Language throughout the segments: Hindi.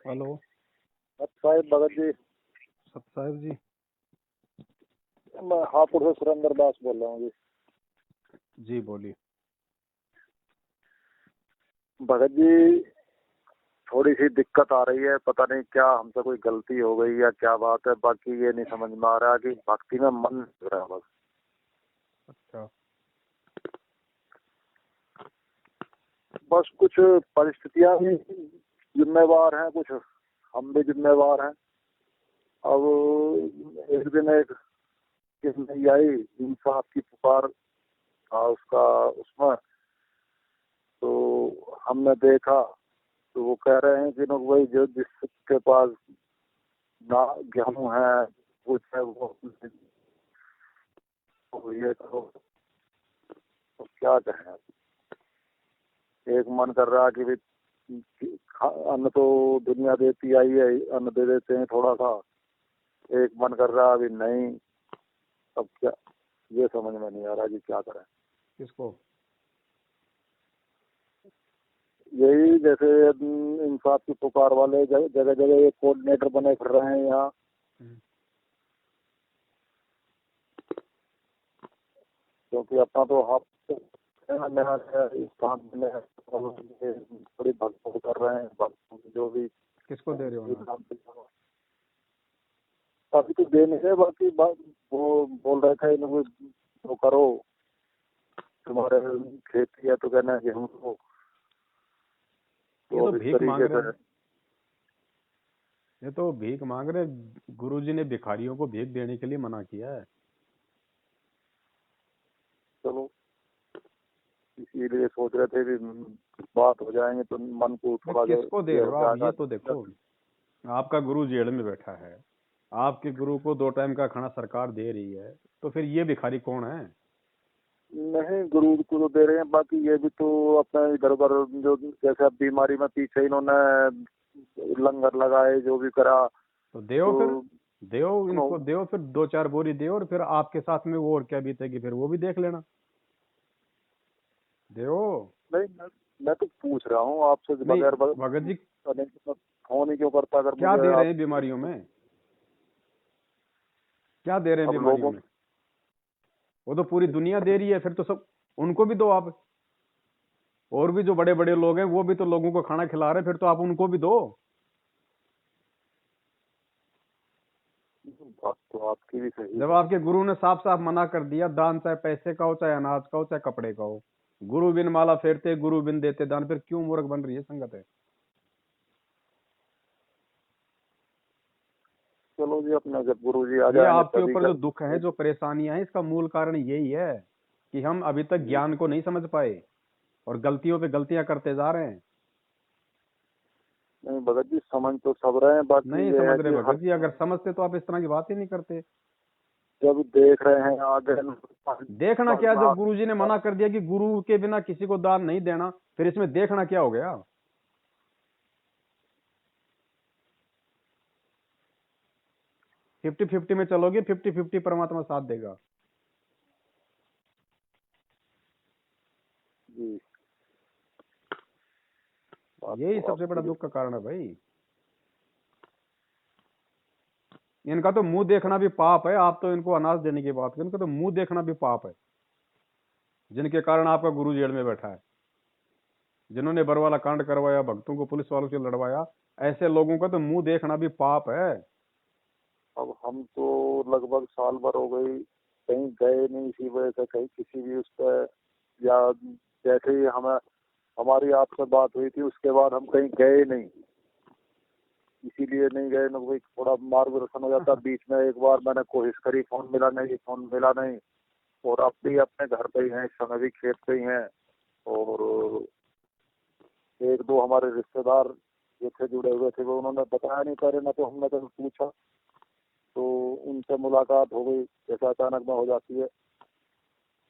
हेलो। साहिब भगत जी। सत साहिब जी। मैं हापुड़ से सुरेंद्र दास बोल रहा हूँ जी। जी बोलिए। भगत जी, थोड़ी सी दिक्कत आ रही है, पता नहीं क्या हमसे कोई गलती हो गई या क्या बात है। बाकी ये नहीं समझ में आ रहा कि भक्ति में मन नहीं लग रहा बस। अच्छा। बस कुछ परिस्थितियां भी जिम्मेवार हैं, कुछ हम भी जिम्मेवार हैं। अब एक दिन एक किस नहीं आई, इंसाफ की पुकार था उसका, उसमें तो हमने देखा तो वो कह रहे हैं कि ना वही जो जिसके पास ना गेहूं है कुछ है वो ये करो। तो क्या कहें अब? एक मन कर रहा कि भी अन्न तो दुनिया देती आई है, अन्न दे देते हैं थोड़ा सा। एक मन कर रहा अभी नहीं। अब क्या, ये समझ में नहीं आ रहा कि क्या करें। किसको? यही जैसे इंसाफ की पुकार वाले जगह जगह ये कोऑर्डिनेटर बने फिर रहे हैं यहाँ। क्योंकि अपना तो हाथ नया स्थान में थोड़ी भक्तों कर रहे हैं, भक्तों की जो भी। किसको दे रहे हो ना? अभी तो दे नहीं है, बाकी वो बोल रहे थे इनको तो करो, तुम्हारे खेती है तो कहना है गेहूं को। ये तो तो अब इस भीख मांग तरीके रहे से हैं। ये तो भीख मांग रहे। गुरुजी ने भिखारियों को भीख देने के लिए मना किया है। चलो इसीलिए सोच रहे थे कि बात हो जाएंगे तो मन को भाई थोड़ा किसको दे ये रहे हो हो आप? ये जाएगा। तो देखो, आपका गुरु जेल में बैठा है। आपके गुरु को 2 टाइम का खाना सरकार दे रही है, तो फिर ये भिखारी कौन है? नहीं, गुरु को तो दे रहे हैं, बाकी ये भी तो अपने इधर उधर जो जैसे अब बीमारी में पीछे इन्होंने लंगर लगाए जो भी करा। तो देओ तो फिर। देओ इनको, देओ फिर 2-4 बोरी देओ, और फिर आपके साथ में वो और क्या बीतेगी फिर वो भी देख लेना। देओ। नहीं, मैं तो पूछ रहा हूँ आपसे नहीं बगैर भगत जी, फोन ही क्यों करता अगर क्या मुझे दे रहे आप। हैं बीमारियों में? क्या दे रहे हैं अब बीमारियों लोगों में? वो तो पूरी दुनिया दे रही है, फिर तो सब उनको भी दो आप। और भी जो बड़े बड़े लोग हैं वो भी तो लोगों को खाना खिला रहे हैं, फिर तो आप उनको भी दो। बात तो आपकी भी सही जब है। आपके गुरु ने साफ साफ मना कर दिया, दान चाहे पैसे का हो, चाहे अनाज का हो, चाहे कपड़े का हो। गुरु बिन माला फेरते, गुरु बिन देते दान, फिर क्यों मूर्ख बन रही है संगत है? चलो जी, अपना जब गुरु जी आ ये जाएंगे आपके तभी ऊपर कर। जो दुख है, जो परेशानियां हैं, इसका मूल कारण यही है कि हम अभी तक ज्ञान को नहीं समझ पाए और गलतियों पे गलतियां करते जा रहे हैं। नहीं भगत जी, समझ तो सब रहे हैं, बाकी नहीं ये समझ है रहे कि हर भगत जी, अगर समझते तो आप इस तरह की बात ही नहीं करते। जब देख रहे हैं आगे देखना क्या, बढ़ना। जब गुरुजी ने मना कर दिया कि गुरु के बिना किसी को दान नहीं देना, फिर इसमें देखना क्या हो गया? 50-50 में चलोगे, 50-50 परमात्मा साथ देगा। जी, बात यही तो सबसे बड़ा आपकी भी। दुख का कारण है भाई। इनका तो मुंह देखना भी पाप है। आप तो इनको अनाज देने की बात करें, इनका तो मुंह देखना भी पाप है। जिनके कारण आपका गुरु जेल में बैठा है, जिन्होंने बरवाला कांड करवाया, भक्तों को पुलिस वालों से लड़वाया, ऐसे लोगों का तो मुंह देखना भी पाप है। अब हम तो लगभग साल भर हो गई कहीं गए नहीं, इसी वजह से कहीं किसी भी उस पर, या जैसे ही हमें हमारी आपसे बात हुई थी उसके बाद हम कहीं गए नहीं। इसीलिए नहीं गए ना, कोई थोड़ा मार्गदर्शन हो जाता। बीच में एक बार मैंने कोशिश करी, फोन मिला नहीं। और अब भी अपने घर पे ही हैं, इस समय भी खेत पे ही हैं। और एक दो हमारे रिश्तेदार जो थे जुड़े हुए थे, वो उन्होंने बताया नहीं, पहले ना तो हमने कभी पूछा। तो उनसे मुलाकात हो गई, जैसा अचानक में हो जाती है।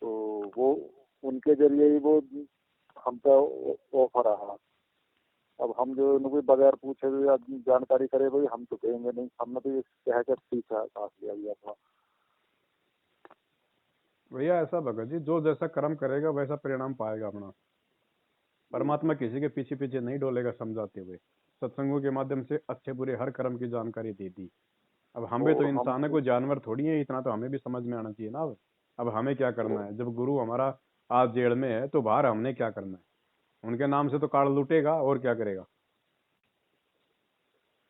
तो वो उनके जरिए ही वो हम पे ऑफर रहा। अब हम जो उनको बगैर पूछे हुए या जानकारी करे भाई हम तो कहेंगे नहीं, हमने तो ये कह कर पीछा साथ लिया गया था। भैया ऐसा भगत जी, जो जैसा कर्म करेगा वैसा परिणाम पाएगा अपना। परमात्मा किसी के पीछे पीछे नहीं डोलेगा समझाते हुए। सत्संगों के माध्यम से अच्छे बुरे हर कर्म की जानकारी दे दी। अब हम भी तो और हम इंसान है, कोई जानवर थोड़ी है, इतना तो हमें भी समझ में आना चाहिए ना। अब हमें क्या करना है, जब गुरु हमारा आज जेल में है तो बाहर हमने क्या करना है। उनके नाम से तो कार्ड लूटेगा और क्या करेगा।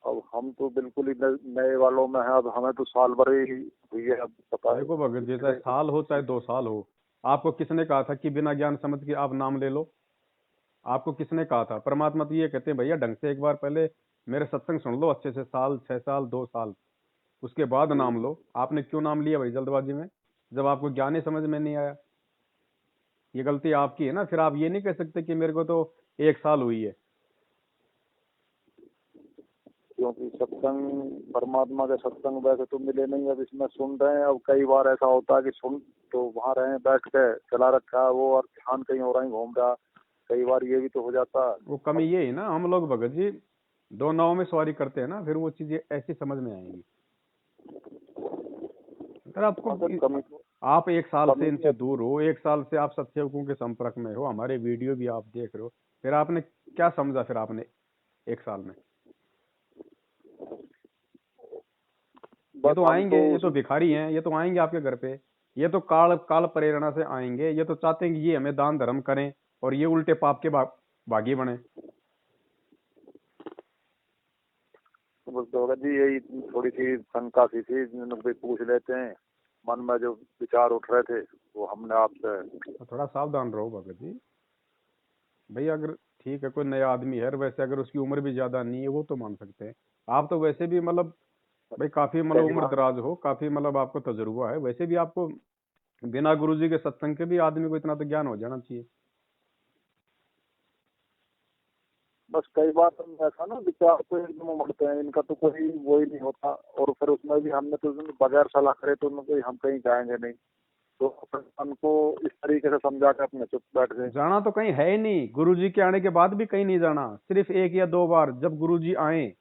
अब हम तो बिल्कुल ही नए वालों में है। अब हमें तो साल भर ही हुई है, अब पता है देखो भगत जी, चाहे साल हो चाहे 2 साल हो, आपको किसने कहा था कि बिना ज्ञान समझ के आप नाम ले लो। आपको किसने कहा था। परमात्मा तो ये कहते हैं भैया ढंग से एक बार पहले मेरे सत्संग सुन लो अच्छे से, साल 6 साल 2 साल, उसके बाद नाम लो। आपने क्यों नाम लिया भाई जल्दबाजी में, जब आपको ज्ञान ही समझ में नहीं आया। ये गलती आपकी है ना। फिर आप ये नहीं कह सकते कि मेरे को तो 1 साल हुई है। क्योंकि सत्संग, परमात्मा के सत्संग वैसे तो मिले नहीं, अब इसमें सुन रहे हैं। अब कई बार ऐसा होता है कि सुन तो वहाँ रहे, बैठ के चला रखा है वो, और ध्यान कहीं और ही घूम रहा। कई बार ये भी तो हो जाता है। वो कमी ये है ना, हम लोग भगत जी 2 नाव में सवारी करते हैं ना, फिर वो चीजें ऐसी समझ में आएंगी। अगर आपको अगर कमी आप 1 साल से कमी इनसे दूर हो, 1 साल से आप सत्सेवकों के संपर्क में हो, हमारे वीडियो भी आप देख रहे हो, फिर आपने क्या समझा फिर आपने 1 साल में। ये बस तो हम आएंगे, तो ये तो भिखारी हैं, ये तो आएंगे आपके घर पे। ये तो काल काल प्रेरणा से आएंगे, ये तो चाहते हैं कि ये हमें दान धर्म करें और ये उल्टे पाप के भागी बने। बस होगा जी, यही थोड़ी सी शंका सी थी, जिनको भी पूछ लेते हैं। मन में जो विचार उठ रहे थे वो हमने आपसे। तो थोड़ा सावधान रहो भगत जी। भाई अगर ठीक है कोई नया आदमी है, और वैसे अगर उसकी उम्र भी ज्यादा नहीं है वो तो मान सकते हैं। आप तो वैसे भी मतलब भाई काफी मतलब पहली उम्र बार दराज हो, काफी मतलब आपको तजुर्बा है, वैसे भी आपको बिना गुरुजी के सत्संग के भी आदमी को इतना तो ज्ञान हो जाना चाहिए। बस कई बार तो ऐसा ना, विचार तो एकदम उमड़ते हैं, इनका तो कोई वो ही नहीं होता। और फिर उसमें भी हमने तो बगैर सलाह करे तो उनको हम कहीं जाएंगे नहीं। तो अपने मन को इस तरीके से समझा के अपने चुप बैठ गए। जाना तो कहीं है ही नहीं, गुरुजी के आने के बाद भी कहीं नहीं जाना। सिर्फ 1 या 2 बार जब गुरुजी आए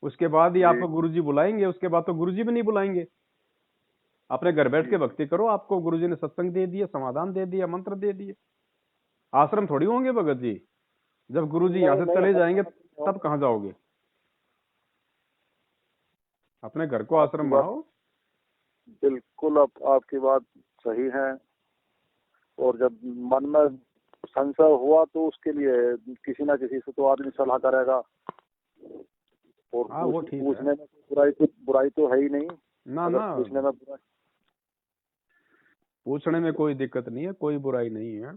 उसके बाद ही जी आपको गुरुजी बुलाएंगे, उसके बाद तो गुरुजी भी नहीं बुलाएंगे। अपने घर बैठ के जी। भक्ति करो, आपको गुरुजी ने सत्संग दे दिया, समाधान दे दिया, मंत्र दे दिए। आश्रम थोड़ी होंगे भगत जी। जब गुरुजी यहाँ नहीं से नहीं, चले हर जाएंगे बात नहीं तब होगा। कहाँ जाओगे। अपने घर को आपकी आश्रम बात बनाओ। बिल्कुल, आपकी बात सही है। और जब मन में संशय हुआ तो उसके लिए किसी ना किसी से तो आदमी सलाह करेगा। और हाँ वो ठीक है। पूछने में कोई बुराई तो है ही नहीं। ना अगर ना, पूछने में बुराई, पूछने में कोई दिक्कत नहीं है, कोई बुराई नहीं है।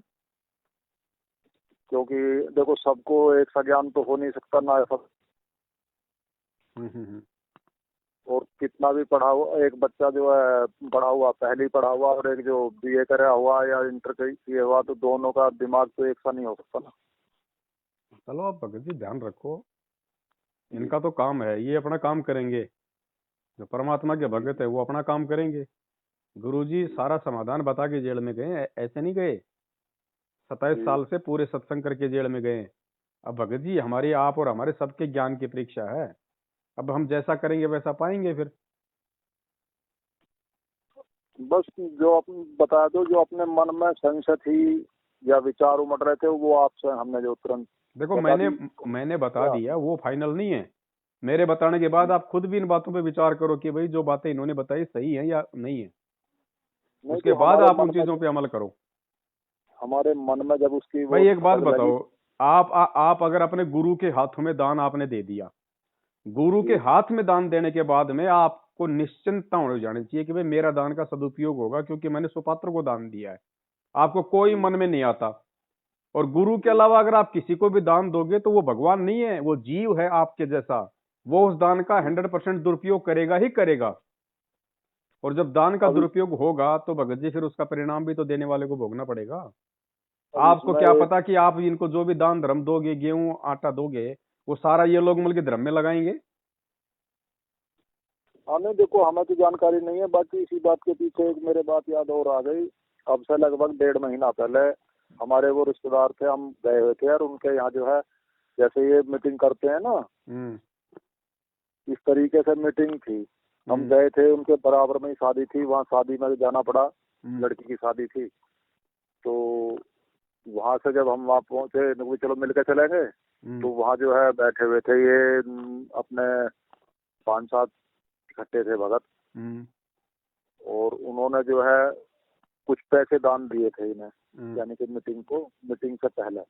क्योंकि देखो सबको एक सा ज्ञान तो हो नहीं सकता ना ऐसा। हम्म। और कितना भी पढ़ा हुआ एक बच्चा जो है, पढ़ा हुआ पहले ही पढ़ा हुआ, और एक जो बीए करा हुआ या इंटर किया हुआ, तो दोनों का दिमाग तो एक सा नहीं हो सकता ना। चलो आप भगत जी ध्यान रखो, जी इनका तो काम है, ये अपना काम करेंगे। जो परमात्मा के जी भगत है वो अपना काम करेंगे। गुरुजी जी सारा समाधान बता के जेल में गए, ऐसे नहीं गए। 27 जी। साल से पूरे सत्संग करके जेल में गए। अब भगत जी हमारी आप और हमारे सबके ज्ञान की परीक्षा है। अब हम जैसा करेंगे वैसा पाएंगे फिर। बस जो बता दो, जो अपने मन में संशय थी या विचार उमड़ रहे थे, वो आपसे हमने जो तुरंत देखो बता मैंने दी। मैंने बता क्या दिया, वो फाइनल नहीं है। मेरे बताने के बाद आप खुद भी इन बातों पे विचार करो कि भाई जो बातें इन्होंने बताई सही है या नहीं है। नहीं, उसके जो बाद हमारे आप उन मन में चीजों पे अमल करो। जब उसकी वो भाई एक बात समझ लगी। बताओ, आप अगर अपने गुरु के हाथों में दान आपने दे दिया, गुरु के जी हाथ में दान देने के बाद में आपको निश्चिंतता हो जानी चाहिए कि भाई मेरा दान का सदुपयोग होगा, क्योंकि मैंने सुपात्र को दान दिया है। आपको कोई जी मन में नहीं आता। और गुरु के अलावा अगर आप किसी को भी दान दोगे तो वो भगवान नहीं है, वो जीव है आपके जैसा। वो उस दान का जी। 100% दुरुपयोग करेगा ही करेगा। और जब दान का अब दुरुपयोग होगा तो भगत जी फिर उसका परिणाम भी तो देने वाले को भोगना पड़ेगा। अब आपको इसमें क्या एक, पता कि आप इनको जो भी दान धर्म दोगे, गेहूं आटा दोगे, वो सारा ये लोग मिलकर धर्म में लगाएंगे। हाँ नहीं, देखो हमें तो जानकारी नहीं है। बाकी इसी बात के पीछे एक मेरे बात याद और आ गई। अब से लगभग 1.5 महीना पहले हमारे वो रिश्तेदार थे, हम गए हुए थे, और उनके यहाँ जो है, जैसे ये मीटिंग करते हैं ना, हम्म इस तरीके से मीटिंग थी। हम हम्म गए थे, उनके बराबर में ही शादी थी, वहाँ शादी में जाना पड़ा। हम्म लड़की की शादी थी। तो वहां से जब हम वहां पहुंचे तो चलो मिलकर चलेंगे, तो वहां जो है बैठे हुए थे ये अपने 5-7 इकट्ठे थे भगत, और उन्होंने जो है कुछ पैसे दान दिए थे इन्हें, यानी कि मीटिंग से पहले।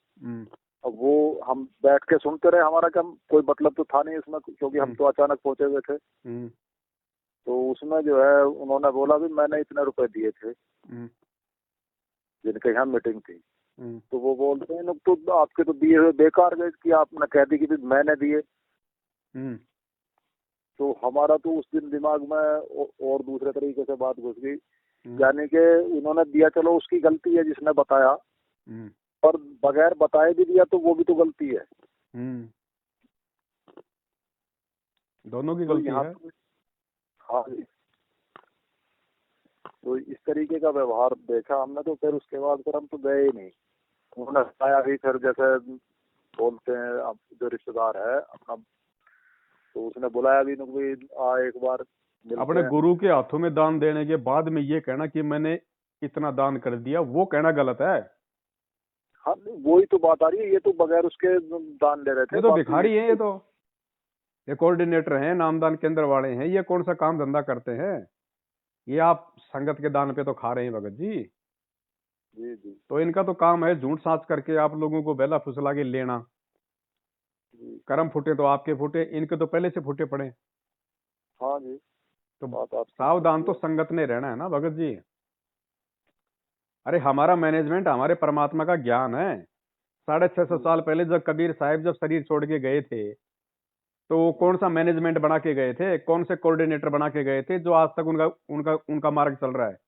अब वो हम बैठ के सुनते रहे, हमारा क्या कोई मतलब तो था नहीं इसमें, क्योंकि हम तो अचानक पहुंचे हुए थे। तो उसमें जो है उन्होंने बोला भी मैंने इतने रुपए दिए थे जिनके यहाँ मीटिंग थी। तो वो बोलते हैं तो आपके तो दिए हुए बेकार गए कि आपने कह दी कि भी मैंने दिए। तो हमारा तो उस दिन दिमाग में और दूसरे तरीके से बात घुस गई, यानी कि उन्होंने दिया, चलो उसकी गलती है जिसने बताया, पर बगैर बताए भी दिया तो वो भी तो गलती है। दोनों की गलती है। हाँ जी। तो इस तरीके का व्यवहार देखा हमने, तो फिर उसके बाद फिर हम तो गए ही नहीं। उन्होंने बताया भी, फिर जैसे बोलते हैं अब जो रिश्तेदार है अपना, तो उसने बुलाया भी आ एक बार अपने गुरु के हाथों में दान देने के बाद में ये कहना कि मैंने इतना दान कर दिया, वो कहना गलत है। हाँ वही तो बात आ रही है, ये तो बगैर उसके दान दे रहे थे। ये तो भिखारी है, ये कोऑर्डिनेटर हैं, नामदान केंद्र वाले हैं, ये कौन सा काम धंधा करते हैं? ये आप संगत के दान पे तो खा रहे हैं भगत जी। जी जी। तो इनका तो काम है झूठ साच करके आप लोगों को बेला फुसला के लेना। कर्म फूटे तो आपके फूटे, इनके तो पहले से फूटे पड़े। हाँ जी। तो सावधान तो संगत ने रहना है ना भगत जी। अरे हमारा मैनेजमेंट हमारे परमात्मा का ज्ञान है। 650 साल पहले जब कबीर साहब जब शरीर छोड़ के गए थे, तो वो कौन सा मैनेजमेंट बना के गए थे, कौन से कोऑर्डिनेटर बना के गए थे जो आज तक उनका उनका उनका मार्ग चल रहा है?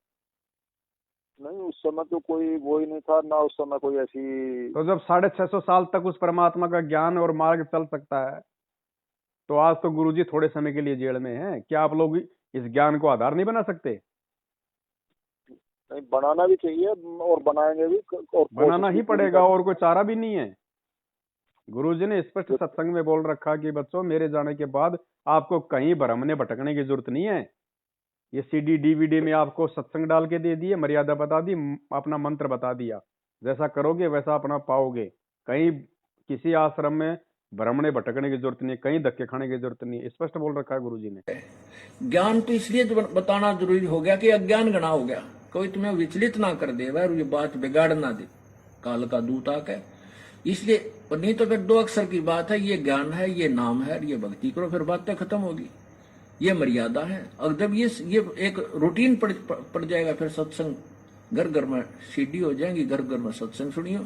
नहीं, उस समय तो कोई वो ही नहीं था ना, उस समय कोई ऐसी। तो जब 650 साल तक उस परमात्मा का ज्ञान और मार्ग चल सकता है, तो आज तो गुरुजी थोड़े समय के लिए जेल में हैं। क्या आप लोग इस ज्ञान को आधार नहीं बना सकते? नहीं, बनाना भी चाहिए और बनाएंगे भी, और बनाना ही पड़ेगा, और कोई चारा भी नहीं है। गुरुजी ने स्पष्ट सत्संग में बोल रखा कि बच्चों मेरे जाने के बाद आपको कहीं भ्रमने भटकने की जरूरत नहीं है। ये सीडी डीवीडी में आपको सत्संग डाल के दे दिए, मर्यादा बता दी, अपना मंत्र बता दिया, जैसा करोगे वैसा अपना पाओगे। कहीं किसी आश्रम में भ्रमणे भटकने की जरूरत नहीं, कहीं धक्के खाने की जरूरत नहीं, स्पष्ट बोल रखा है गुरुजी ने। ज्ञान तो इसलिए बताना जरूरी हो गया कि अज्ञान गणा हो गया, कोई तुम्हें विचलित ना कर दे, वह ये बात बिगाड़ ना दे काल का दूत आके। इसलिए नहीं तो फिर 2 अक्षर की बात है, ये ज्ञान है, ये नाम है, ये भक्ति करो, फिर बातें खत्म होगी। ये मर्यादा है। और जब ये एक रूटीन पड़ जाएगा, फिर सत्संग घर घर में सीडी हो जाएंगी, घर घर में सत्संग सुनियो।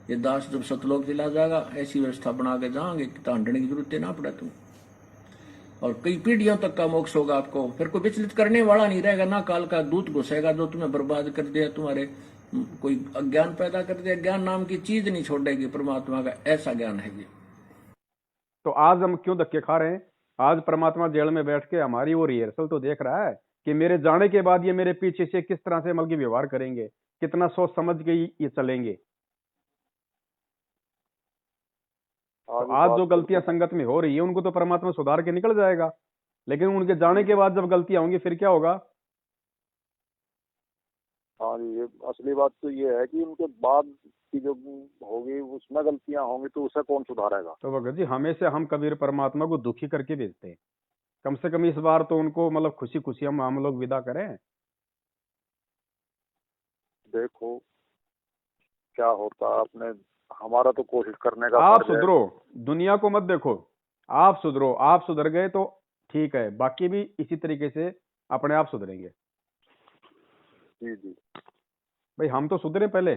ये दास जब सतलोक चला जाएगा, ऐसी व्यवस्था बना के जाओगे कि तांडने की जरूरत ना पड़े तुम, और कई पीढ़ियों तक का मोक्ष होगा आपको। फिर कोई विचलित करने वाला नहीं रहेगा, ना काल का दूत घुसेगा जो तुम्हें बर्बाद कर दिया, तुम्हारे कोई अज्ञान पैदा कर दिया। ज्ञान नाम की चीज नहीं छोड़ेगी परमात्मा का, ऐसा ज्ञान है ये। तो आज हम क्यों धक्के खा रहे हैं? आज परमात्मा जेल में बैठ के हमारी वो रिहर्सल तो देख रहा है कि मेरे जाने के बाद ये मेरे पीछे से किस तरह से मतलब व्यवहार करेंगे, कितना सोच समझ के ये चलेंगे। तो आज जो गलतियां संगत में हो रही है उनको तो परमात्मा सुधार के निकल जाएगा, लेकिन उनके जाने के बाद जब गलतियां होंगी फिर क्या होगा? हाँ जी, ये असली बात तो ये है कि उनके बाद की जो होगी उसमें गलतियां होंगी, तो उसे कौन सुधारेगा? तो भगत जी हमेशा हम कबीर परमात्मा को दुखी करके भेजते हैं, कम से कम इस बार तो उनको मतलब खुशी खुशी हम लोग विदा करें। देखो क्या होता अपने, हमारा तो कोशिश करने का। आप सुधरो, दुनिया को मत देखो, आप सुधरो। आप सुधर गए तो ठीक है, बाकी भी इसी तरीके से अपने आप सुधरेंगे। जी जी भाई हम तो सुधरे पहले।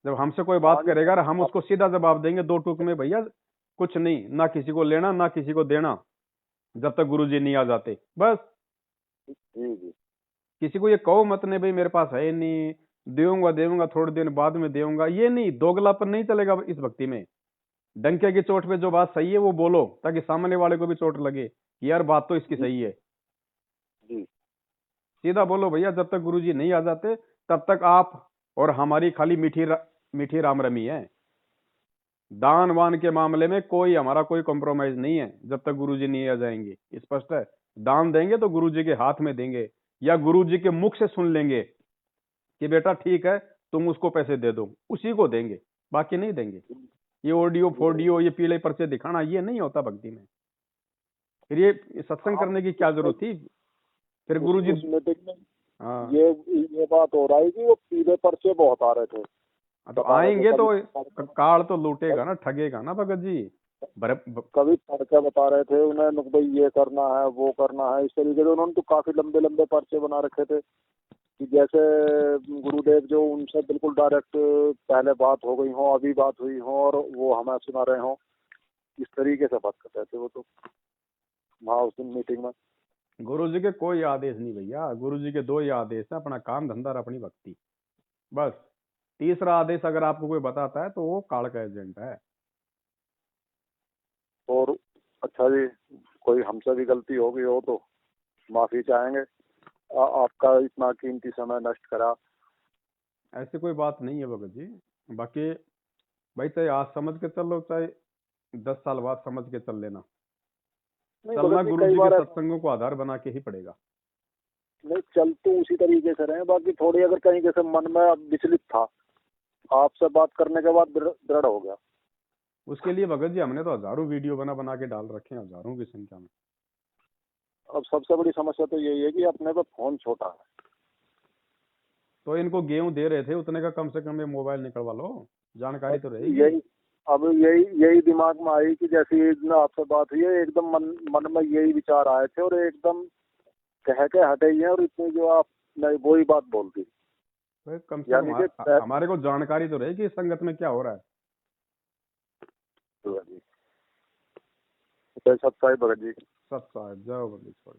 जब हमसे कोई बात करेगा हम उसको सीधा जवाब देंगे 2 टूक में, भैया कुछ नहीं, ना किसी को लेना ना किसी को देना, जब तक गुरुजी नहीं आ जाते बस। जी जी। किसी को ये कहो मत नहीं भाई मेरे पास है नहीं, देऊंगा थोड़े दिन बाद में देऊंगा, ये नहीं, दोगलापन नहीं चलेगा इस भक्ति में। डंके की चोट पे जो बात सही है वो बोलो, ताकि सामने वाले को भी चोट लगे कि यार बात तो इसकी सही है। जी। सीधा बोलो भैया, जब तक गुरुजी नहीं आ जाते तब तक आप और हमारी खाली मीठी राम रमी है। दान वान के मामले में कोई हमारा कोई कॉम्प्रोमाइज नहीं है जब तक गुरुजी नहीं आ जाएंगे, स्पष्ट है। दान देंगे तो गुरुजी के हाथ में देंगे, या गुरुजी के मुख से सुन लेंगे कि बेटा ठीक है तुम उसको पैसे दे दो, उसी को देंगे, बाकी नहीं देंगे। ये ऑडियो फोडियो, ये पीले पर्चे दिखाना, ये नहीं होता भक्ति में। फिर ये सत्संग करने की क्या जरूरत थी? फिर गुरु जी, उस मीटिंग में हाँ ये बात हो रहा है कि वो पीले पर्चे बहुत आ रहे थे। तो आएंगे तो काल तो लूटेगा ना, ठगेगा ना भगत जी। कभी पर्चे बता रहे थे उन्हें भाई ये करना है वो करना है, इस तरीके से उन्होंने तो काफी लंबे लंबे पर्चे बना रखे थे कि जैसे गुरुदेव जो उनसे बिल्कुल डायरेक्ट पहले बात हो गई हो, अभी बात हुई हो और वो हमें सुना रहे हो, इस तरीके से बात कर रहे थे वो तो वहाँ उस दिन मीटिंग में। गुरु जी के कोई आदेश नहीं भैया, गुरु जी के 2 ही आदेश है, अपना काम धंधा और अपनी भक्ति, बस। तीसरा आदेश अगर आपको कोई बताता है तो वो काल का एजेंट है। और अच्छा जी, कोई हमसे भी गलती हो गई हो तो माफी चाहेंगे। आपका इतना कीमती समय नष्ट करा। ऐसी कोई बात नहीं है भगत जी। बाकी भाई चाहे आज समझ के चल लो, चाहे 10 साल बाद समझ के चल लेना, नहीं चलना भगत जी, गुरु कई जी बार के सत्संगों को आधार बना के ही पड़ेगा। नहीं चल तो उसी तरीके से रहे, बाकी थोड़ी अगर कहीं जैसे मन में विचलित था, आपसे बात करने के बाद दृढ़ हो गया। उसके लिए भगत जी हमने तो हजारों वीडियो बना बना के डाल रखे हैं, हजारों की संख्या में। अब सबसे बड़ी समस्या तो यही है कि अपने पे फोन छोटा है। तो इनको गेहूं दे रहे थे उतने का, कम से कम ये मोबाइल निकलवा लो, जानकारी तो रहेगी। यही अब यही दिमाग में आई कि जैसे ही आपसे बात हुई है, एकदम मन में यही विचार आए थे और एकदम कह के हटे ही हैं, और इतनी जो आपने वही बात बोल दी। तो कम से यानी कम हमारे को जानकारी तो रहेगी इस संगत में क्या हो रहा है। जय सत्साई भगत जी। सत्साई, जय बंदेश्वर।